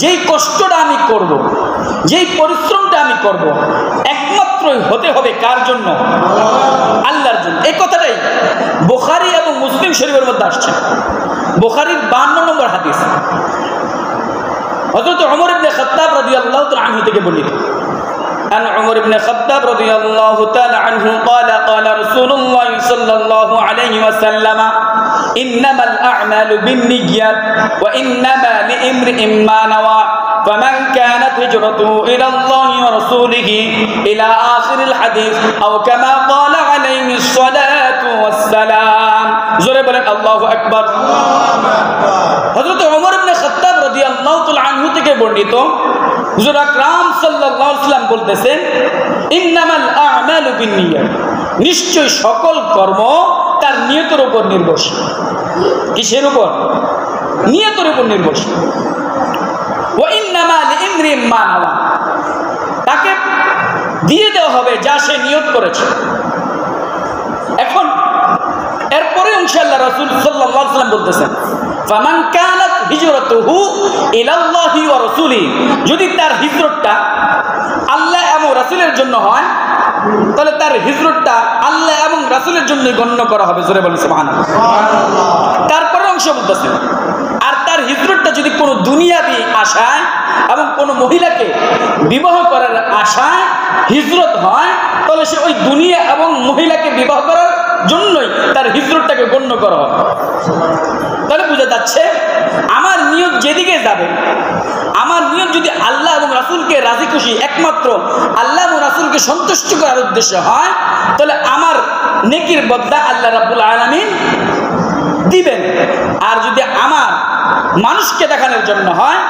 যেই কষ্টটা আমি করব, যেই পরিশ্রমটা আমি করব, একমাত্রই হতে হবে কার জন্য? আল্লাহর জন্য। এই কথাটাই বুখারী এবং মুসলিম শরীফের মধ্যে আসছে। বুখারীর 52 নম্বর হাদিস, হযরত ওমর ইবনে খাত্তাব রাদিয়াল্লাহু তাআলা আনহু থেকে বর্ণিত। عن عمر بن الخطاب رضي الله تعالى عنه قال قال رسول الله صلى الله عليه وسلم إنما الأعمال بالنيات وإنما لامرئ ما نوى فمن كانت هجرته إلى الله ورسوله إلى آخر الحديث أو كما قال عليه الصلاة والسلام زوري بلن الله أكبر حضرت عمر بن الخطاب رضي الله تعالى عنه থেকে বর্ণিত হুজুর আকরাম সাল্লাল্লাহু আলাইহি ওয়াসাল্লাম বলতেছেন, ইন্নামাল আ'মালু বিন্নিয়াত, নিশ্চয় সকল কর্ম তার নিয়তের উপর নির্ভরশীল। কিসের উপর? নিয়তের উপর নির্ভরশীল। ওয়া ইন্নামা লিইমরিন মা নাওয়া, তাকে দিয়ে দেওয়া হবে যা সে নিয়ত করেছে। এখন এরপরে ইনশাআল্লাহ রাসূল সাল্লাল্লাহু আলাইহি ওয়াসাল্লাম বলতেছেন, ফামান কানাত হিজরাতুহু ইলাল্লাহি ওয়া রাসূলিহি, যদি তার হিজরতটা আল্লাহ এবং রাসূলের জন্য হয় তাহলে তার হিজরতটা আল্লাহ এবং রাসূলের জন্য গণ্য করা হবে। জোরে বলেন সুবহানাল্লাহ। তারপরে অংশ বলতেছেন, আর তার হিজরতটা যদি কোনো দুনিয়াবি আশায় এবং কোনো মহিলাকে বিবাহ করার আশায় হিজরত হয় তাহলে সে ওই দুনিয়া এবং মহিলাকে বিবাহ করার জন্যই তার হিজরতটাকে গণ্য করা হবে। তাহলে বোঝা যাচ্ছে আমার নিয়ত যেদিকে যাবে, আমার নিয়ত যদি আল্লাহ এবং রাসূলকে রাজি খুশি একমাত্র আল্লাহ এবং রাসূলকে সন্তুষ্ট করার উদ্দেশ্য হয় তাহলে আমার নেকির বদলা আল্লাহ রাব্বুল আলামিন দিবেন। আর যদি আমার মানুষকে দেখানোর জন্য হয়,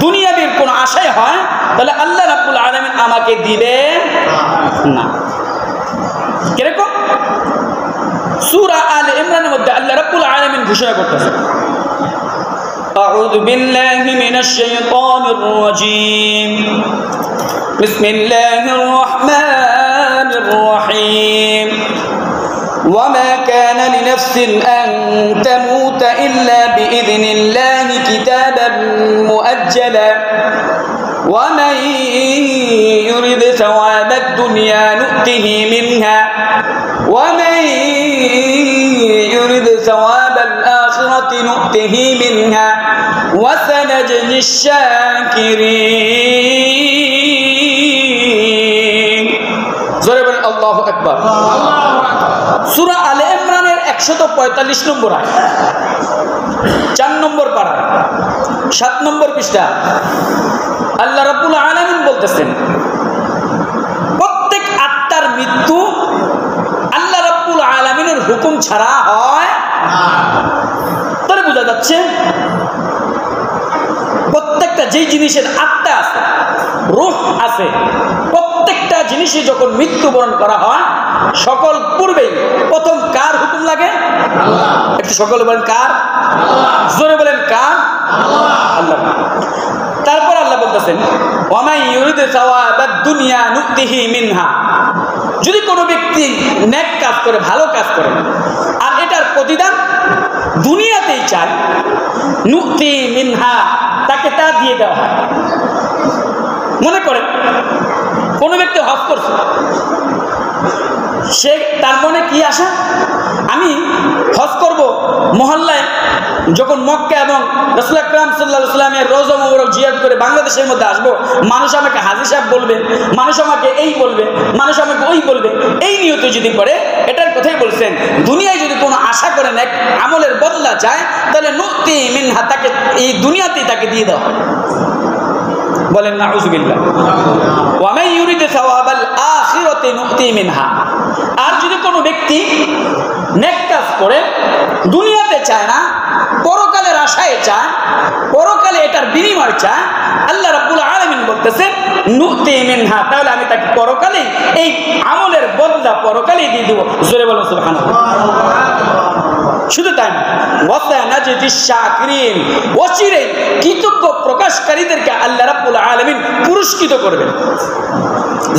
দুনিয়াবীর কোনো আশায় হয়, তাহলে আল্লাহ রাব্বুল আলামিন আমাকে দিবেন না। কিরকম? সূরা আলে ইমরানের মধ্যে আল্লাহ রাব্বুল আলামিন ঘোষণা করতেছেন, আউযু বিল্লাহি মিনাশ শাইতানির রাজীম, বিসমিল্লাহির রহমানির রহিম, وما كان لنفس أن تموت إلا بإذن الله كتابا مؤجلا ومن يرد ثواب الدنيا نؤته منها ومن يرد ثواب الآخرة نؤته منها وسنجزي الشاكرين ضرب الله أكبر। সূরা আলে ইমরানের 145 নম্বর আয়াত, 4 নম্বর পারা, 7 নম্বর পৃষ্ঠা, আল্লাহ রাব্বুল আলামিন বলতেছেন, প্রত্যেক আত্মার মৃত্যু আল্লাহ রাব্বুল আলামিনের হুকুম ছাড়া হয় না। তাহলে বোঝা যাচ্ছে প্রত্যেকটা যেই জিনিসের আত্মা আছে, রূহ আছে, প্রত্যেকটা জিনিসে যখন মৃত্যুবরণ করা হয় সকল পূর্বেই প্রথম কার হুকুম লাগে? আল্লাহ। একটু সকলে বলেন কার? আল্লাহ। জোরে বলেন কার? আল্লাহ। তারপর আল্লাহ বলতেছেন, ওয়ামাই ইউরিদু সাওয়াবাদ দুনিয়া নুতিহি মিনহা, যদি কোনো ব্যক্তি নেক কাজ করে, ভালো কাজ করে, আর এটার প্রতিদান দুনিয়াতেই চায়, নুতি মিনহা, তাকে তা দিয়ে দেওয়া হয়। মনে করেন কোনো ব্যক্তি হজ করছে, সে তার মনে কি আশা, আমি হজ করব, মহল্লায় যখন মক্কা এবং রাসূল আকরাম সাল্লাল্লাহু আলাইহি ওয়াসাল্লামের রওজা মুবারক জিয়ারত করে বাংলাদেশের মধ্যে আসবো, মানুষ আমাকে হাজী সাহেব বলবে, মানুষ আমাকে এই বলবে, মানুষ আমাকে ওই বলবে, এই নিয়তে যদি করে, এটার কথাই বলছেন, দুনিয়ায় যদি কোনো আশা করে নেক আমলের বদলা চায় তাহলে নুতি মিনহা, তাকে এই দুনিয়াতেই তাকে দিয়ে দাও। বলেন নাউযুবিল্লাহ। ওয়া মান ইউরিদ সাওয়াবাল আখিরাতি নুতি মিনহা, আর যদি কোনো ব্যক্তি নেক কাজ করে দুনিয়াতে চায় না, পরকালের আশায় চায়, পরকালে এটার বিনিময় চায়, আল্লাহ রাব্বুল আলামিন বলতেছেন নুতি মিনহা, তাহলে আমি তাকে পরকালে এই আমলের বদলা পরকালেই দিয়ে দেব। জোরে বলুন সুবহানাল্লাহ। শুধু তাই না, ওয়াসানাজিদিশ শাকিরিন, অচিরেই কৃতজ্ঞ প্রকাশকারীদেরকে আল্লাহ রাব্বুল আলামিন পুরস্কৃত করবেন।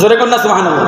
জোরে বলুন সুবহানাল্লাহ।